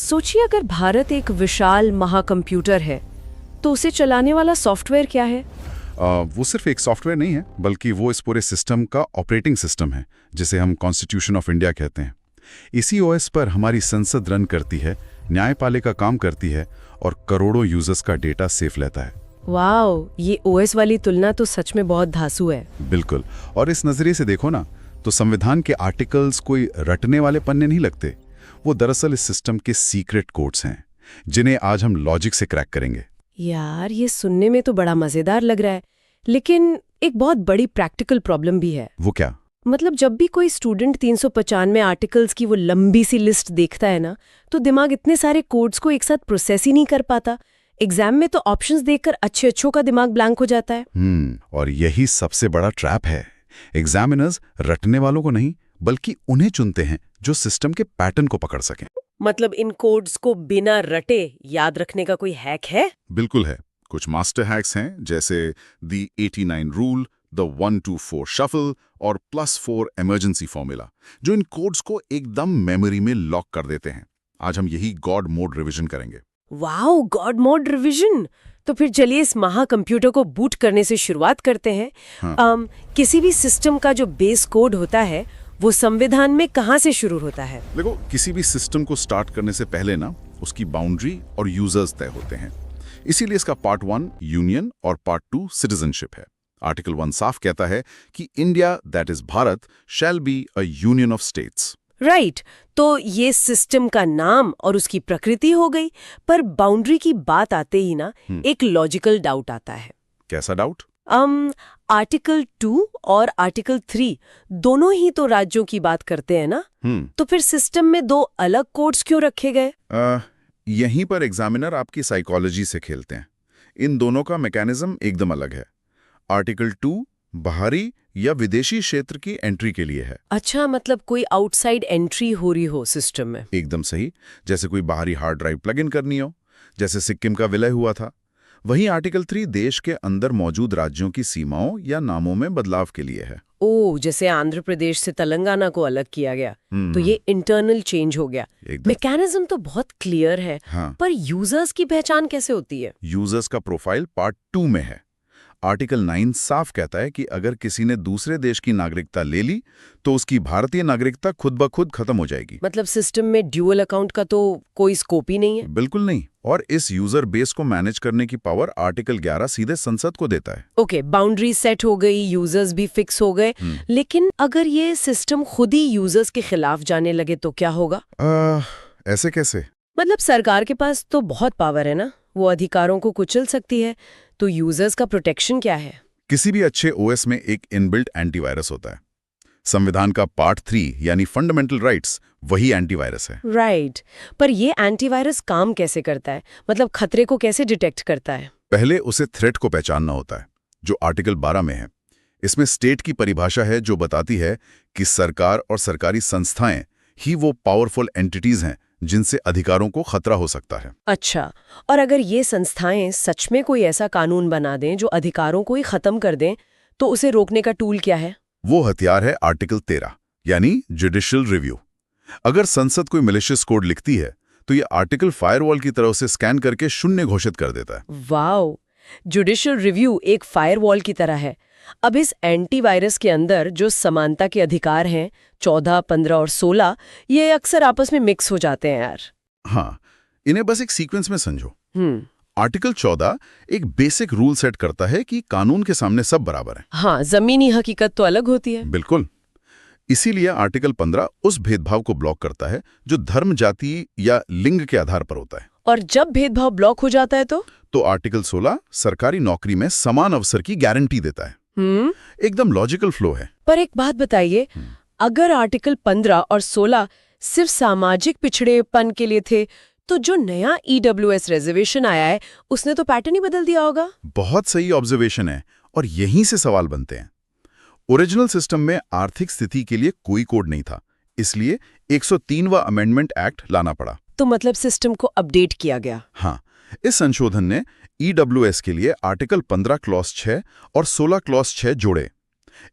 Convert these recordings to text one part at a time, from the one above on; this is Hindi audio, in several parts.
सोचिए अगर भारत एक विशाल महाकंप्यूटर है तो उसे चलाने वाला सॉफ्टवेयर क्या है? वो सिर्फ एक सॉफ्टवेयर नहीं है, बल्कि वो इस पूरे सिस्टम का ऑपरेटिंग सिस्टम है, जिसे हम कॉन्स्टिट्यूशन ऑफ इंडिया कहते हैं। इसी ओएस पर हमारी संसद रन करती है, न्यायपालिका काम करती है और करोड़ों यूजर्स का डेटा सेफ लेता है। वाओ, ये ओएस वाली तुलना तो सच में बहुत धांसू है। बिल्कुल, और इस नजरिए से देखो ना, तो संविधान के आर्टिकल्स कोई रटने वाले पन्ने नहीं लगते। वो दरअसल इस सिस्टम के सीक्रेट कोड्स हैं, जिन्हें आज हम लॉजिक से क्रैक करेंगे। यार, ये सुनने में तो बड़ा मजेदार लग रहा है, लेकिन एक बहुत बड़ी प्रैक्टिकल प्रॉब्लम भी है। वो क्या? मतलब जब भी कोई स्टूडेंट 395 आर्टिकल्स की वो लंबी सी लिस्ट देखता है ना, तो दिमाग इतने सारे कोड्स को एक साथ प्रोसेस ही नहीं कर पाता। एग्जाम में तो ऑप्शंस देखकर अच्छों का दिमाग ब्लैंक हो जाता है। और यही सबसे बड़ा ट्रैप है। एग्जामिनर्स रटने वालों को नहीं, बल्कि उन्हें चुनते हैं जो सिस्टम के पैटर्न को पकड़ सकें। मतलब इन कोड्स को बिना रटे याद रखने का कोई हैक है? बिल्कुल है। कुछ मास्टर हैक्स हैं, जैसे द 89 रूल, द 124 शफल और +4 इमरजेंसी फॉर्मूला, जो इन कोड्स को एकदम मेमोरी में लॉक कर देते हैं। आज हम यही गॉड मोड रिवीजन करेंगे। Wow, God mode revision! तो फिर चलिए इस महाकंप्यूटर को बूट करने से शुरुआत करते हैं। हाँ। किसी भी सिस्टम का जो बेस कोड होता है वो संविधान में कहाँ से शुरू होता है? देखो, किसी भी सिस्टम को स्टार्ट करने से पहले ना उसकी बाउंड्री और यूजर्स तय होते हैं। इसीलिए इसका पार्ट 1 यूनियन और पार्ट 2 सिटीजनशिप है। आर्टिकल 1 साफ कहता है कि India, that is Bharat, shall be a union of states. Right, तो ये सिस्टम का नाम और उसकी प्रकृति हो गई, पर बाउंड्री की बात आते ही ना एक लॉजिकल डाउट आता है। कैसा डाउट? आर्टिकल 2 और आर्टिकल 3 दोनों ही तो राज्यों की बात करते हैं ना, तो फिर सिस्टम में दो अलग कोड्स क्यों रखे गए? यहीं पर एग्जामिनर आपकी साइकोलॉजी से खेलते हैं। इन दोनों का मैकेनिज्म एकदम अलग है। आर्टिकल 2 बाहरी या विदेशी क्षेत्र की एंट्री के लिए है। अच्छा, मतलब कोई आउटसाइड एंट्री हो रही हो सिस्टम में। एकदम सही, जैसे कोई बाहरी हार्ड ड्राइव प्लग इन करनी हो, जैसे सिक्किम का विलय हुआ था। वहीं आर्टिकल 3 देश के अंदर मौजूद राज्यों की सीमाओं या नामों में बदलाव के लिए है। ओ, जैसे आंध्र प्रदेश से तेलंगाना को अलग किया गया, तो ये इंटरनल चेंज हो गया। मैकेनिज्म तो बहुत क्लियर है। हाँ। पर यूजर्स की पहचान कैसे होती है? यूजर्स का प्रोफाइल पार्ट 2 में है। आर्टिकल 9 साफ कहता है कि अगर किसी ने दूसरे देश की नागरिकता ले ली तो उसकी भारतीय नागरिकता खुद ब खुद खत्म हो जाएगी। मतलब सिस्टम में ड्यूअल अकाउंट का तो कोई स्कोप ही नहीं है। बिल्कुल नहीं। और इस यूजर बेस को मैनेज करने की पावर आर्टिकल 11 सीधे संसद को देता है। ओके, बाउंड्री सेट हो गई, यूजर्स भी फिक्स हो गए, लेकिन अगर ये सिस्टम खुद ही यूजर्स के खिलाफ जाने लगे तो क्या होगा? ऐसे कैसे? मतलब सरकार के पास तो बहुत पावर है ना, वो अधिकारों को कुचल सकती है, तो यूजर्स का प्रोटेक्शन क्या है? किसी भी अच्छे ओएस में एक इनबिल्ट एंटीवायरस होता है। संविधान का पार्ट 3 यानी फंडामेंटल राइट्स वही एंटीवायरस है। राइट, पर ये एंटीवायरस काम कैसे करता है? मतलब खतरे को कैसे डिटेक्ट करता है? पहले उसे थ्रेट को पहचानना होता है, जो आर्टिकल 12 में है। इसमें स्टेट की परिभाषा है, जो बताती है कि सरकार और सरकारी संस्थाएं ही वो पावरफुल एंटिटीज हैं जिनसे अधिकारों को खतरा हो सकता है। अच्छा, और अगर ये संस्थाएं सच में कोई ऐसा कानून बना दें जो अधिकारों को ही खत्म कर दें, तो उसे रोकने का टूल क्या है? वो हथियार है आर्टिकल 13 यानी जुडिशियल रिव्यू। अगर संसद कोई मैलिशियस कोड लिखती है तो ये आर्टिकल फायरवॉल की तरह से स्कैन करके शून्य घोषित कर देता है। वाओ, जुडिशियल रिव्यू एक फायरवॉल की तरह है। अब इस एंटीवायरस के अंदर जो समानता के अधिकार हैं 14, 15 और 16, ये अक्सर आपस में मिक्स हो जाते हैं यार। हाँ, इन्हें बस एक सीक्वेंस में समझो। आर्टिकल 14 एक बेसिक रूल सेट करता है कि कानून के सामने सब बराबर हैं। हाँ, जमीनी हकीकत तो अलग होती है। बिल्कुल। इसीलिए आर्टिकल 15 उस भेदभाव को ब्लॉक करता है जो धर्म, जाति या लिंग के आधार पर होता है। और जब भेदभाव ब्लॉक हो जाता है तो आर्टिकल 16 सरकारी नौकरी में समान अवसर की गारंटी देता है। एकदम लॉजिकल फ्लो है। पर एक बात बताइए, अगर आर्टिकल 15 और 16 सिर्फ सामाजिक पिछड़ेपन के लिए थे, तो जो नया EWS रिजर्वेशन आया है उसने तो पैटर्न ही बदल दिया होगा। बहुत सही ऑब्जर्वेशन है, और यहीं से सवाल बनते हैं। ओरिजिनल सिस्टम में आर्थिक स्थिति के लिए कोई कोड नहीं था, इसलिए 103वां अमेंडमेंट एक्ट लाना पड़ा। तो मतलब सिस्टम को अपडेट किया गया। हाँ, इस संशोधन ने EWS के लिए आर्टिकल 15 क्लॉज 6 और 16 क्लॉज 6 जोड़े।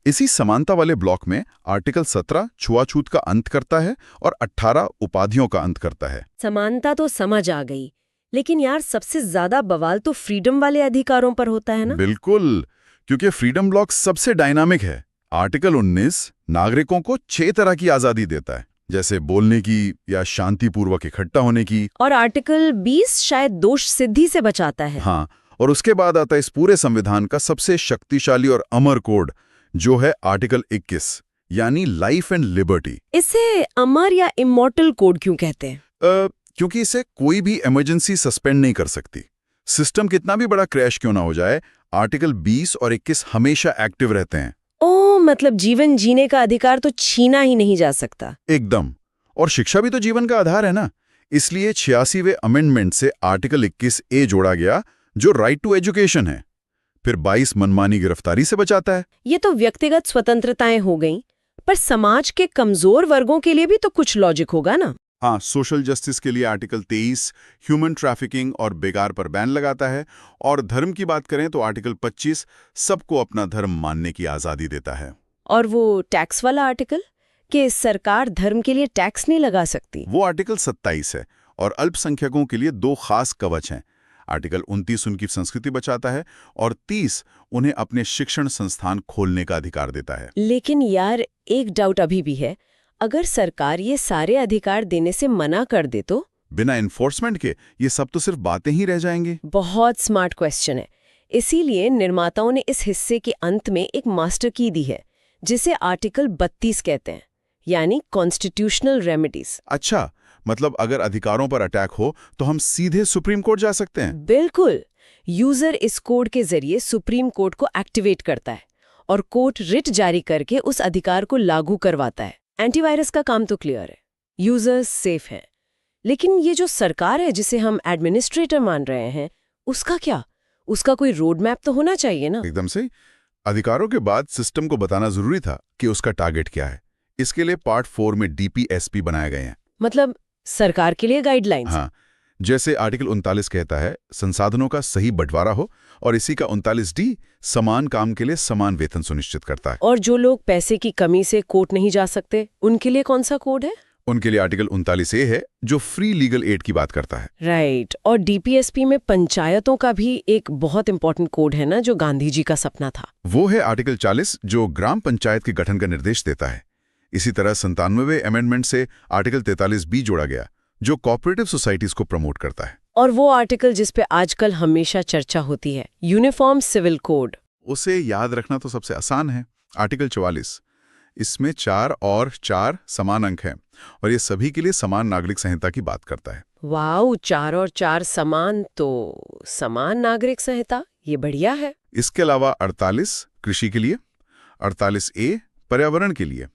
इसी समानता वाले ब्लॉक में आर्टिकल 17 छुआछूत का अंत करता है और 18 उपाधियों का अंत करता है। समानता तो समझ आ गई, लेकिन यार सबसे ज्यादा बवाल तो फ्रीडम वाले अधिकारों पर होता है ना? बिल्कुल, क्योंकि फ्रीडम ब्लॉक सबसे डायनामिक है। आर्टिकल 19 नागरिकों को 6 तरह की आजादी देता है, जैसे बोलने की या शांतिपूर्वक इकट्ठा होने की। और आर्टिकल 20 शायद दोष सिद्धि से बचाता है। हाँ, और उसके बाद आता है इस पूरे संविधान का सबसे शक्तिशाली और अमर कोड, जो है आर्टिकल 21, यानी लाइफ एंड लिबर्टी। इसे अमर या इमॉर्टल कोड क्यों कहते हैं? क्योंकि इसे कोई भी इमरजेंसी सस्पेंड नहीं कर सकती। सिस्टम कितना भी बड़ा क्रैश क्यों ना हो जाए, आर्टिकल 20 और 21 हमेशा एक्टिव रहते हैं। ओ, मतलब जीवन जीने का अधिकार तो छीना ही नहीं जा सकता। एकदम। और शिक्षा भी तो जीवन का आधार है ना, इसलिए 86वें अमेंडमेंट से आर्टिकल 21A जोड़ा गया, जो राइट टू एजुकेशन है। फिर 22 मनमानी गिरफ्तारी से बचाता है। ये तो व्यक्तिगत स्वतंत्रताएं हो गईं, पर समाज के कमजोर वर्गों के लिए भी तो कुछ लॉजिक होगा ना? हाँ, सोशल जस्टिस के लिए आर्टिकल 23 ह्यूमन ट्रैफिकिंग और बेगार पर बैन लगाता है। और धर्म की बात करें तो आर्टिकल 25 सबको अपना धर्म मानने की आज़ादी देता है। और वो टैक्स वाला आर्टिकल कि सरकार धर्म के लिए टैक्स नहीं लगा सकती, वो आर्टिकल 27 है। और अल्पसंख्यकों के लिए 2 खास कवच हैं। आर्टिकल 29 उनकी संस्कृति बचाता है और 30 उन्हें अपने शिक्षण संस्थान खोलने का अधिकार देता है। लेकिन यार एक डाउट अभी भी है, अगर सरकार ये सारे अधिकार देने से मना कर दे तो? बिना इन्फोर्समेंट के ये सब तो सिर्फ बातें ही रह जाएंगे। बहुत स्मार्ट क्वेश्चन है। इसीलिए निर्माताओं ने इस हिस्से के अंत में एक मास्टर की दी है, जिसे आर्टिकल 32 कहते हैं, यानी कॉन्स्टिट्यूशनल रेमेडीज। अच्छा, मतलब अगर अधिकारों पर अटैक हो तो हम सीधे सुप्रीम कोर्ट जा सकते हैं? बिल्कुल। यूजर इस कोड के जरिए सुप्रीम कोर्ट को एक्टिवेट करता है और कोर्ट रिट जारी करके उस अधिकार को लागू करवाता है। एंटीवायरस का काम तो क्लियर है, यूजर्स सेफ हैं। लेकिन ये जो सरकार है जिसे हम एडमिनिस्ट्रेटर मान रहे हैं, उसका क्या? उसका कोई रोड मैप तो होना चाहिए ना? एकदम से। अधिकारों के बाद सिस्टम को बताना जरूरी था कि उसका टारगेट क्या है। इसके लिए पार्ट 4 में DPSP बनाए गए हैं। मतलब सरकार के लिए गाइडलाइंस? हाँ, जैसे आर्टिकल 39 कहता है संसाधनों का सही बंटवारा हो, और इसी का 39D समान काम के लिए समान वेतन सुनिश्चित करता है। और जो लोग पैसे की कमी से कोर्ट नहीं जा सकते, उनके लिए कौन सा कोड है? उनके लिए आर्टिकल 39A है, जो फ्री लीगल एड की बात करता है। राइट। और DPSP में पंचायतों का भी एक बहुत इंपॉर्टेंट कोड है ना, जो गांधी जी का सपना था। वो है आर्टिकल 40, जो ग्राम पंचायत के गठन का निर्देश देता है। इसी तरह 97वें अमेंडमेंट से आर्टिकल 43B जोड़ा गया, जो कोऑपरेटिव सोसाइटीज को प्रमोट करता है। और वो आर्टिकल जिस पे आजकल हमेशा चर्चा होती है, यूनिफॉर्म सिविल कोड। उसे याद रखना तो सबसे आसान है, आर्टिकल 44। इसमें 4 और 4 समान अंक हैं, और ये सभी के लिए समान नागरिक संहिता की बात करता है। वाओ, 4 और 4 समान, तो समान नागरिक संहिता, ये बढ़िया है। इसके अलावा 48 कृषि के लिए, 48A पर्यावरण के लिए,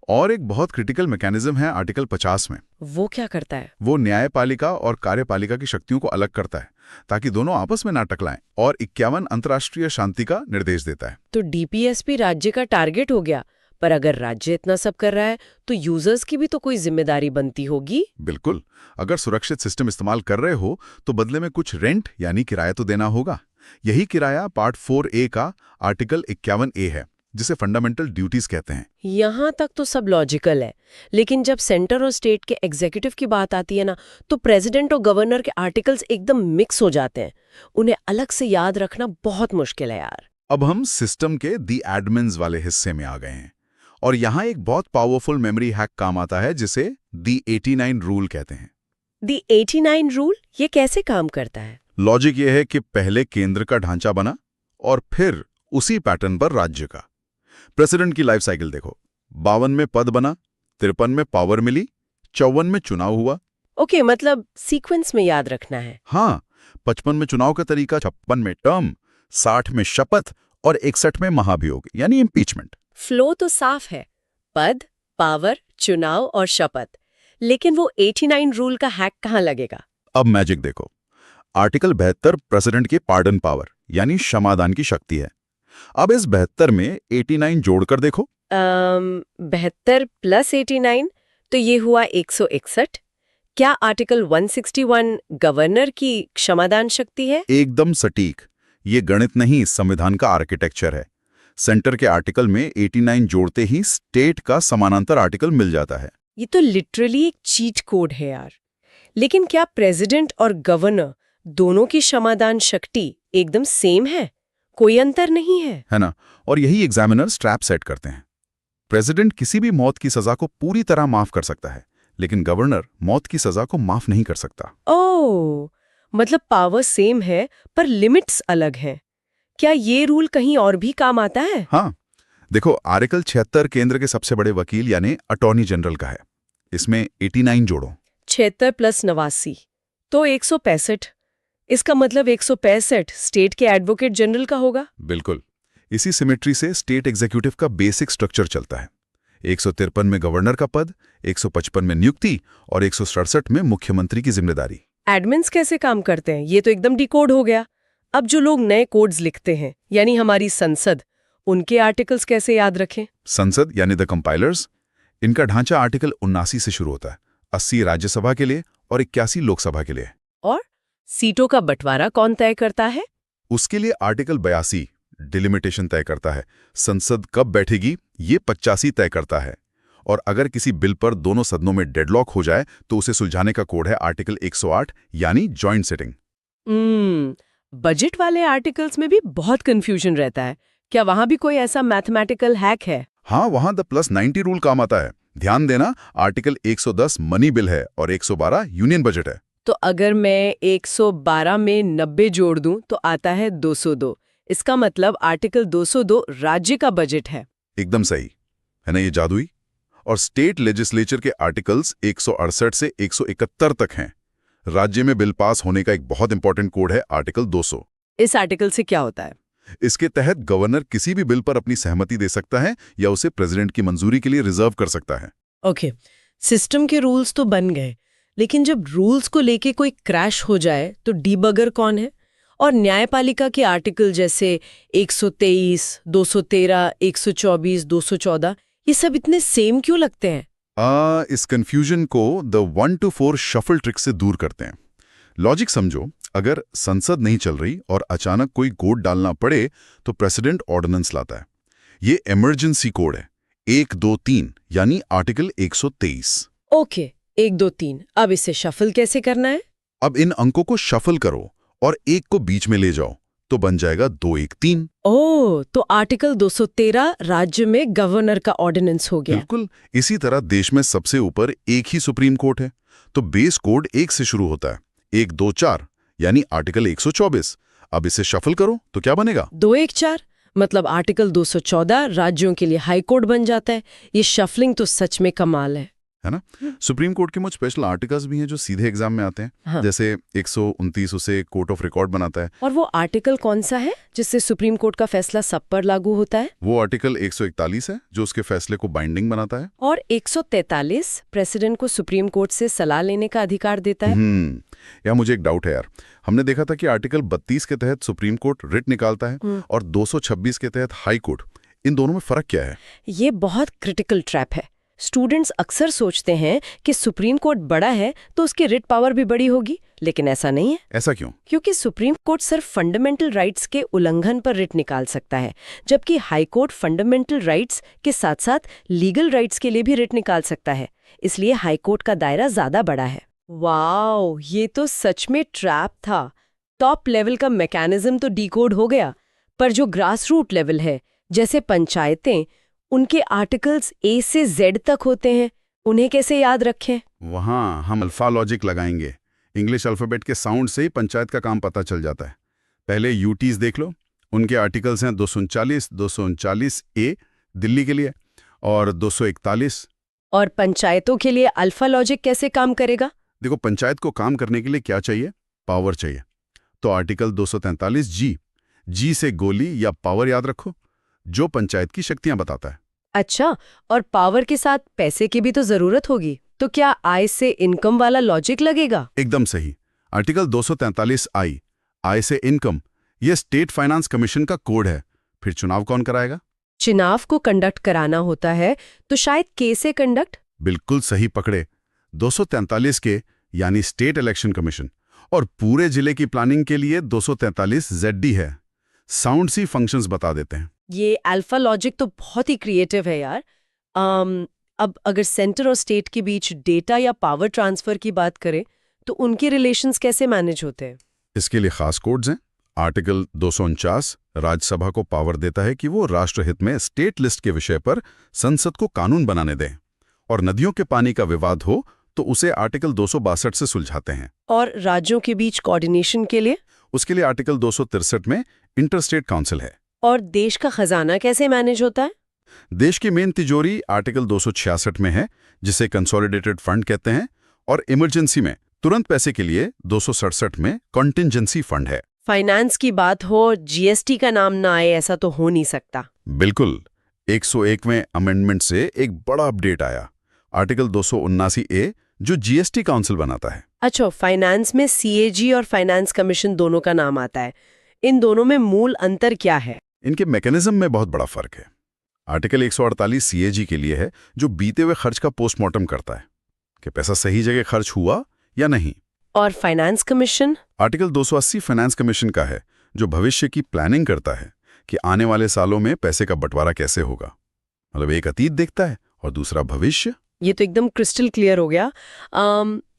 और एक बहुत क्रिटिकल मैकेनिज्म है आर्टिकल 50 में। वो क्या करता है? वो न्यायपालिका और कार्यपालिका की शक्तियों को अलग करता है, ताकि दोनों आपस में ना टकराएं, और 51 अंतर्राष्ट्रीय शांति का निर्देश देता है। तो DPSP राज्य का टारगेट हो गया, पर अगर राज्य इतना सब कर रहा है तो यूजर्स की भी तो कोई जिम्मेदारी बनती होगी। बिल्कुल। अगर सुरक्षित सिस्टम इस्तेमाल कर रहे हो तो बदले में कुछ रेंट यानी किराया तो देना होगा। यही किराया पार्ट 4A का आर्टिकल 51A है, जिसे फंडामेंटल ड्यूटीज कहते हैं। यहाँ तक तो सब लॉजिकल है, लेकिन जब सेंटर और स्टेट के एग्जीक्यूटिव की बात आती है ना, तो प्रेसिडेंट और गवर्नर के आर्टिकल्स एकदम मिक्स हो जाते हैं। उन्हें अलग से याद रखना बहुत मुश्किल है यार। अब हम सिस्टम के दी एडमिन्स वाले हिस्से में आ गए हैं, और यहाँ एक बहुत पावरफुल मेमोरी हैक काम आता है, जिसे दी 89 रूल कहते हैं। दी 89 रूल, ये कैसे काम करता है? लॉजिक ये है कि पहले केंद्र का ढांचा बना और फिर उसी पैटर्न पर राज्य का। प्रेसिडेंट की लाइफ साइकिल देखो, 52 में पद बना, 53 में पावर मिली, 54 में चुनाव हुआ। ओके, मतलब सीक्वेंस में याद रखना है। हाँ, 55 में चुनाव का तरीका, 56 में टर्म, 60 में शपथ और 61 में महाभियोग यानी इम्पीचमेंट। फ्लो तो साफ है, पद, पावर, चुनाव और शपथ। लेकिन वो 89 रूल का हैक कहाँ लगेगा? अब मैजिक देखो, आर्टिकल 72 प्रेसिडेंट की पार्डन पावर यानी क्षमादान की शक्ति है। अब इस 72 में 89 जोड़कर देखो। 72 + 89 तो ये हुआ 161। क्या आर्टिकल 161 गवर्नर की क्षमादान शक्ति है? एकदम सटीक। ये गणित नहीं, संविधान का आर्किटेक्चर है। सेंटर के आर्टिकल में 89 जोड़ते ही स्टेट का समानांतर आर्टिकल मिल जाता है। ये तो लिटरली एक चीट कोड है यार। लेकिन क्या प्रेसिडेंट और गवर्नर दोनों की क्षमादान शक्ति एकदम सेम है? कोई अंतर नहीं है ना? और यही एग्जामिनर्स ट्रैप सेट करते हैं। प्रेसिडेंट किसी भी मौत की सजा को पूरी तरह माफ कर सकता है, लेकिन गवर्नर मौत की सजा को माफ नहीं कर सकता। ओह, मतलब पावर सेम है पर लिमिट्स अलग हैं। क्या ये रूल कहीं और भी काम आता है? हाँ, देखो आर्टिकल 76 केंद्र के सबसे बड़े वकील यानी अटॉर्नी जनरल का है। इसमें 89 जोड़ो। 76 + 89 तो 165। इसका मतलब 165 स्टेट के एडवोकेट जनरल का होगा। बिल्कुल, इसी सिमेट्री से स्टेट एग्जीक्यूटिव का बेसिक स्ट्रक्चर चलता है। 153 में गवर्नर का पद, 155 में नियुक्ति और 167 में मुख्यमंत्री की जिम्मेदारी। एडमिन्स कैसे काम करते हैं? ये तो एकदम डिकोड हो गया। अब जो लोग नए कोड्स लिखते हैं, यानी हमारी संसद, उनके आर्टिकल्स कैसे याद रखें? संसद यानी द कंपाइलर्स, इनका ढांचा आर्टिकल 79 से शुरू होता है। 80 राज्यसभा के लिए और 81 लोकसभा के लिए। और सीटों का बंटवारा कौन तय करता है? उसके लिए आर्टिकल 82 डिलिमिटेशन तय करता है। संसद कब बैठेगी ये 85 तय करता है। और अगर किसी बिल पर दोनों सदनों में डेडलॉक हो जाए तो उसे सुलझाने का कोड है आर्टिकल 108 यानी जॉइंट सिटिंग। बजट वाले आर्टिकल्स में भी बहुत कंफ्यूजन रहता है। क्या वहां भी कोई ऐसा मैथमेटिकल हैक है? हाँ, वहां द +90 रूल काम आता है। ध्यान देना, आर्टिकल 110 मनी बिल है और 112 यूनियन बजट है। तो अगर मैं 112 में 90 जोड़ दूं तो आता है 202। इसका मतलब आर्टिकल 202 राज्य का बजट है। एकदम सही है ना, ये जादुई। और स्टेट लेजिस्लेचर के आर्टिकल्स 168 से 171 तक हैं। राज्य में बिल पास होने का एक बहुत इंपॉर्टेंट कोड है आर्टिकल 200। इस आर्टिकल से क्या होता है? इसके तहत गवर्नर किसी भी बिल पर अपनी सहमति दे सकता है या उसे प्रेसिडेंट की मंजूरी के लिए रिजर्व कर सकता है। ओके, सिस्टम के रूल्स तो बन गए, लेकिन जब रूल्स को लेके कोई क्रैश हो जाए तो डीबगर कौन है? और न्यायपालिका के आर्टिकल जैसे 123, 213, 124, 214 ये सब इतने सेम क्यों लगते हैं? इस कंफ्यूजन को द 1 to 4 शफल ट्रिक से दूर करते हैं। लॉजिक समझो, अगर संसद नहीं चल रही और अचानक कोई कोड डालना पड़े तो प्रेसिडेंट ऑर्डिनेंस लाता है। ये इमरजेंसी कोड है 123 यानी आर्टिकल 123। ओके, 123। अब इसे शफल कैसे करना है? अब इन अंकों को शफल करो और एक को बीच में ले जाओ तो बन जाएगा 213। ओह, तो आर्टिकल 213 राज्य में गवर्नर का ऑर्डिनेंस हो गया। बिल्कुल, इसी तरह देश में सबसे ऊपर एक ही सुप्रीम कोर्ट है, तो बेस कोड 1 से शुरू होता है, 124 यानी आर्टिकल 124। अब इसे शफल करो तो क्या बनेगा? 214 मतलब आर्टिकल 214 राज्यों के लिए हाई कोर्ट बन जाता है। ये शफलिंग तो सच में कमाल है ना? सुप्रीम कोर्ट के कुछ स्पेशल आर्टिकल्स भी हैं जो सीधे एग्जाम में आते हैं। हाँ। जैसे 129 उसे कोर्ट ऑफ रिकॉर्ड बनाता है। और वो आर्टिकल कौन सा है जिससे सुप्रीम कोर्ट का फैसला सब पर लागू होता है? वो आर्टिकल 141 है जो उसके फैसले को बाइंडिंग बनाता है। और 143 प्रेसिडेंट को सुप्रीम कोर्ट से सलाह लेने का अधिकार देता है। या मुझे एक डाउट है यार, हमने देखा था कि आर्टिकल 32 के तहत सुप्रीम कोर्ट रिट निकालता है और 226 के तहत हाई कोर्ट। इन दोनों में फर्क क्या है? ये बहुत क्रिटिकल ट्रैप है। स्टूडेंट्स अक्सर सोचते हैं कि सुप्रीम कोर्ट बड़ा है तो उसकी रिट पावर भी बड़ी होगी, लेकिन ऐसा नहीं है। ऐसा क्यों? क्योंकि सुप्रीम कोर्ट सिर्फ फंडामेंटल राइट्स के उल्लंघन पर रिट निकाल सकता है, जबकि हाई कोर्ट फंडामेंटल राइट्स के साथ साथ लीगल राइट्स के लिए भी रिट निकाल सकता है। इसलिए हाई कोर्ट का दायरा ज्यादा बड़ा है। वाओ, ये तो सच में ट्रैप था। टॉप लेवल का मैकेनिज्म तो डीकोड हो गया, पर जो ग्रास रूट लेवल है, जैसे पंचायतें, उनके आर्टिकल्स ए से जेड तक होते हैं, उन्हें कैसे याद रखें? वहाँ हम अल्फा लॉजिक लगाएंगे। इंग्लिश अल्फाबेट के साउंड से ही पंचायत का काम पता चल जाता है। पहले यूटीज देख लो, उनके आर्टिकल्स हैं 239, 239 ए दिल्ली के लिए और 241। और पंचायतों के लिए अल्फा लॉजिक कैसे काम करेगा? देखो, पंचायत को काम करने के लिए क्या चाहिए? पावर चाहिए। तो आर्टिकल 243 जी से गोली या पावर याद रखो, जो पंचायत की शक्तियां बताता है। अच्छा, और पावर के साथ पैसे की भी तो जरूरत होगी, तो क्या आय से इनकम वाला लॉजिक लगेगा? एकदम सही। आर्टिकल 243 आय से इनकम, यह स्टेट फाइनेंस कमीशन का कोड है। फिर चुनाव कौन कराएगा? चुनाव को कंडक्ट कराना होता है तो शायद के से कंडक्ट। बिल्कुल सही पकड़े, 243 के यानी स्टेट इलेक्शन कमीशन। और पूरे जिले की प्लानिंग के लिए 243 ZD है। साउंड सी फंक्शंस बता देते हैं। ये अल्फा लॉजिक तो बहुत ही क्रिएटिव है यार। अब अगर सेंटर और स्टेट के बीच डेटा या पावर ट्रांसफर की बात करें तो उनके रिलेशंस कैसे मैनेज होते हैं? इसके लिए खास कोड्स हैं। आर्टिकल 249 राज्यसभा को पावर देता है कि वो राष्ट्रहित में स्टेट लिस्ट के विषय पर संसद को कानून बनाने दें, और नदियों के पानी का विवाद हो तो उसे आर्टिकल 262 से सुलझाते हैं। और राज्यों के बीच कोऑर्डिनेशन के लिए? उसके लिए आर्टिकल 263 में इंटरस्टेट काउंसिल है। और देश का खजाना कैसे मैनेज होता है? देश की मेन तिजोरी आर्टिकल 266 में है, जिसे कंसोलिडेटेड फंड कहते हैं, और इमरजेंसी में तुरंत पैसे के लिए 267 में कॉन्टिंजेंसी फंड है। फाइनेंस की बात हो, जीएसटी का नाम ना आए ऐसा तो हो नहीं सकता। बिल्कुल। 101वें अमेंडमेंट से एक बड़ा अपडेट आया, आर्टिकल 279A, जो जीएसटी काउंसिल बनाता है। अच्छा, फाइनेंस में सीएजी और फाइनेंस कमीशन दोनों का नाम आता है। इन दोनों में मूल अंतर क्या है? इनके मैकेनिज्म में बहुत बड़ा फर्क है। आर्टिकल 148 सीएजी के लिए है, जो बीते हुए खर्च का पोस्टमार्टम करता है कि पैसा सही जगह खर्च हुआ या नहीं। और finance commission? Article 280 finance commission का है, जो भविष्य की प्लानिंग करता है कि आने वाले सालों में पैसे का बंटवारा कैसे होगा। मतलब एक अतीत देखता है और दूसरा भविष्य। ये तो एकदम क्रिस्टल क्लियर हो गया।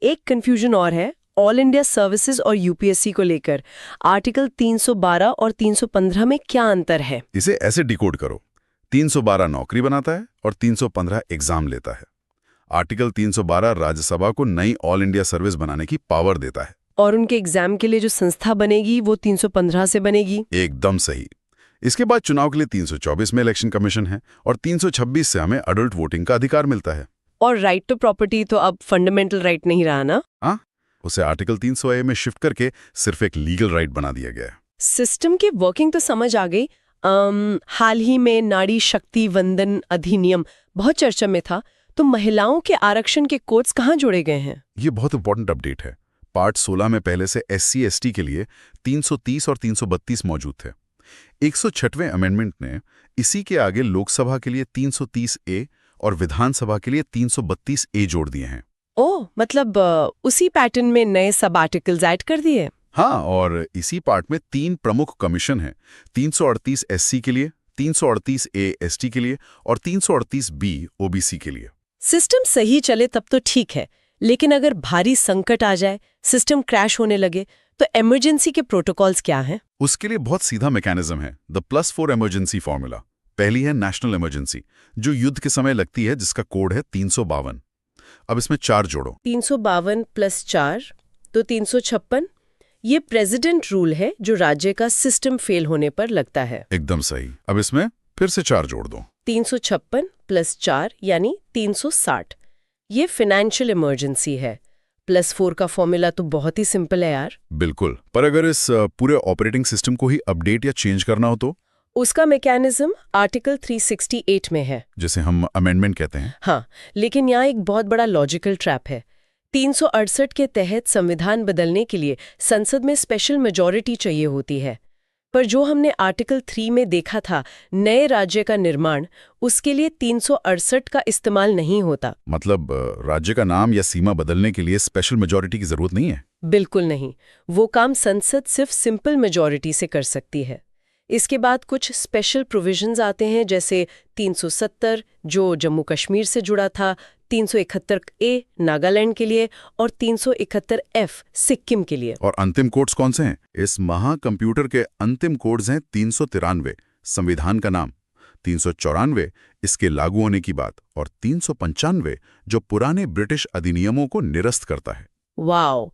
एक कंफ्यूजन और है, ऑल इंडिया सर्विसेज और यूपीएससी को लेकर। आर्टिकल 312 और 315 में क्या अंतर है? इसे ऐसे डिकोड करो, 312 नौकरी बनाता है और 315 एग्जाम लेता है। आर्टिकल 312 राज्यसभा को नई ऑल इंडिया सर्विस बनाने की पावर देता है। और उनके एग्जाम के लिए जो संस्था बनेगी वो 315 से बनेगी। एकदम सही। इसके बाद चुनाव के लिए 324 में इलेक्शन कमीशन है, और 326 से हमें अडल्ट वोटिंग का अधिकार मिलता है। और राइट टू प्रॉपर्टी तो अब फंडामेंटल राइट नहीं रहा ना? हाँ, उसे आर्टिकल 300A में शिफ्ट करके सिर्फ एक लीगल राइट बना दिया गया है। सिस्टम की वर्किंग तो समझ आ गई। हाल ही में नारी शक्ति वंदन अधिनियम बहुत चर्चा में था, तो महिलाओं के आरक्षण के कोड्स कहाँ जोड़े गए हैं? ये बहुत इंपॉर्टेंट अपडेट है। पार्ट 16 में पहले से SC/ST के लिए 330 और 332 मौजूद थे। 106वें अमेंडमेंट ने इसी के आगे लोकसभा के लिए 330A और विधानसभा के लिए 332A जोड़ दिए हैं। ओह, मतलब उसी पैटर्न में नए सब आर्टिकल्स ऐड कर दिए। हाँ, और इसी पार्ट में 3 प्रमुख कमीशन हैं, 338 SC के लिए, 338A ST के लिए और 338B OBC के लिए। सिस्टम सही चले तब तो ठीक है, लेकिन अगर भारी संकट आ जाए, सिस्टम क्रैश होने लगे, तो इमरजेंसी के प्रोटोकॉल्स क्या हैं? उसके लिए बहुत सीधा मैकेनिज्म है, द +4 इमरजेंसी फॉर्मूला। पहली है नेशनल इमरजेंसी, जो युद्ध के समय लगती है, जिसका कोड है 352। अब इसमें 4 जोड़ो। 352 + 4 तो 356। ये प्रेसिडेंट रूल है जो राज्य का सिस्टम फेल होने पर लगता है। एकदम सही। अब इसमें फिर से 4 जोड़ दो। 356 + 4 यानी 360। ये फाइनेंशियल इमरजेंसी है। +4 का फॉर्मूला तो बहुत ही सिंपल है यार। बिल्कुल, पर अगर इस पूरे ऑपरेटिंग सिस्टम को ही अपडेट या चेंज करना हो तो? उसका मैकेनिज्म आर्टिकल 368 में है, जिसे हम अमेंडमेंट कहते हैं। हाँ, लेकिन यहाँ एक बहुत बड़ा लॉजिकल ट्रैप है। 368 के तहत संविधान बदलने के लिए संसद में स्पेशल मेजॉरिटी चाहिए होती है, पर जो हमने आर्टिकल 3 में देखा था, नए राज्य का निर्माण, उसके लिए 368 का इस्तेमाल नहीं होता। मतलब राज्य का नाम या सीमा बदलने के लिए स्पेशल मेजॉरिटी की जरूरत नहीं है? बिल्कुल नहीं, वो काम संसद सिर्फ सिंपल मेजॉरिटी से कर सकती है। इसके बाद कुछ स्पेशल प्रोविजंस आते हैं, जैसे 370 जो जम्मू कश्मीर से जुड़ा था, 371A नागालैंड के लिए और 371F सिक्किम के लिए। और अंतिम कोड्स कौन से हैं? इस महाकंप्यूटर के अंतिम कोड्स हैं 393 संविधान का नाम, 394 इसके लागू होने की बात, और 395 जो पुराने ब्रिटिश अधिनियमों को निरस्त करता है। वाओ,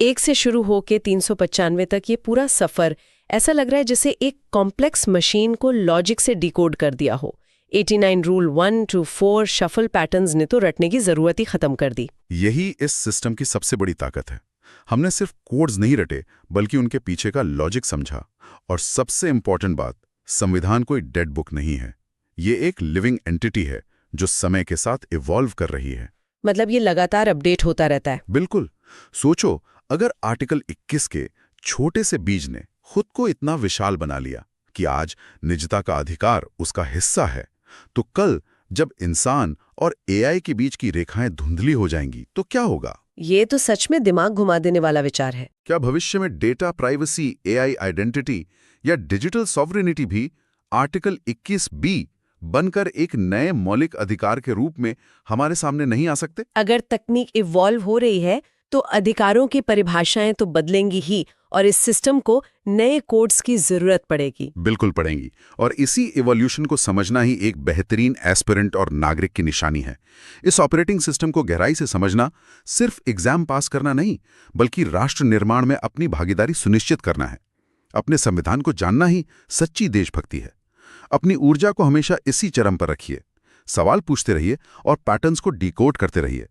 1 से शुरू होके 395 तक ये पूरा सफर ऐसा लग रहा है जैसे एक कॉम्प्लेक्स मशीन को लॉजिक से डिकोड कर दिया हो। 89 रूल 1 to 4 शफल पैटर्न्स ने तो रटने की जरूरत ही खत्म कर दी। यही इस सिस्टम की सबसे बड़ी ताकत है। हमने सिर्फ कोड्स नहीं रटे, बल्कि उनके पीछे का लॉजिक समझा। और सबसे इंपॉर्टेंट बात, संविधान कोई डेड बुक नहीं है। ये एक लिविंग एंटिटी है जो समय के साथ इवॉल्व कर रही है। मतलब ये लगातार अपडेट होता रहता है। बिल्कुल। सोचो, अगर आर्टिकल 21 के छोटे से बीज ने खुद को इतना विशाल बना लिया कि आज निजता का अधिकार उसका हिस्सा है, तो कल जब इंसान और AI के बीच की रेखाएं धुंधली हो जाएंगी तो क्या होगा? ये तो सच में दिमाग घुमा देने वाला विचार है। क्या भविष्य में डेटा प्राइवेसी, AI आइडेंटिटी या डिजिटल सॉवरेनिटी भी आर्टिकल 21B बनकर एक नए मौलिक अधिकार के रूप में हमारे सामने नहीं आ सकते? अगर तकनीक इवॉल्व हो रही है तो अधिकारों की परिभाषाएं तो बदलेंगी ही और इस सिस्टम को नए कोड्स की जरूरत पड़ेगी। बिल्कुल पड़ेंगी। और इसी इवोल्यूशन को समझना ही एक बेहतरीन एस्पिरेंट और नागरिक की निशानी है। इस ऑपरेटिंग सिस्टम को गहराई से समझना सिर्फ एग्जाम पास करना नहीं, बल्कि राष्ट्र निर्माण में अपनी भागीदारी सुनिश्चित करना है। अपने संविधान को जानना ही सच्ची देशभक्ति है। अपनी ऊर्जा को हमेशा इसी चरम पर रखिए, सवाल पूछते रहिए और पैटर्न्स को डिकोड करते रहिए।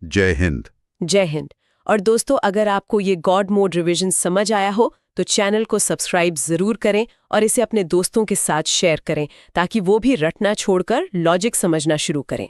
जय हिंद। जय हिंद। और दोस्तों, अगर आपको ये गॉड मोड रिवीजन समझ आया हो तो चैनल को सब्सक्राइब जरूर करें और इसे अपने दोस्तों के साथ शेयर करें ताकि वो भी रटना छोड़कर लॉजिक समझना शुरू करें।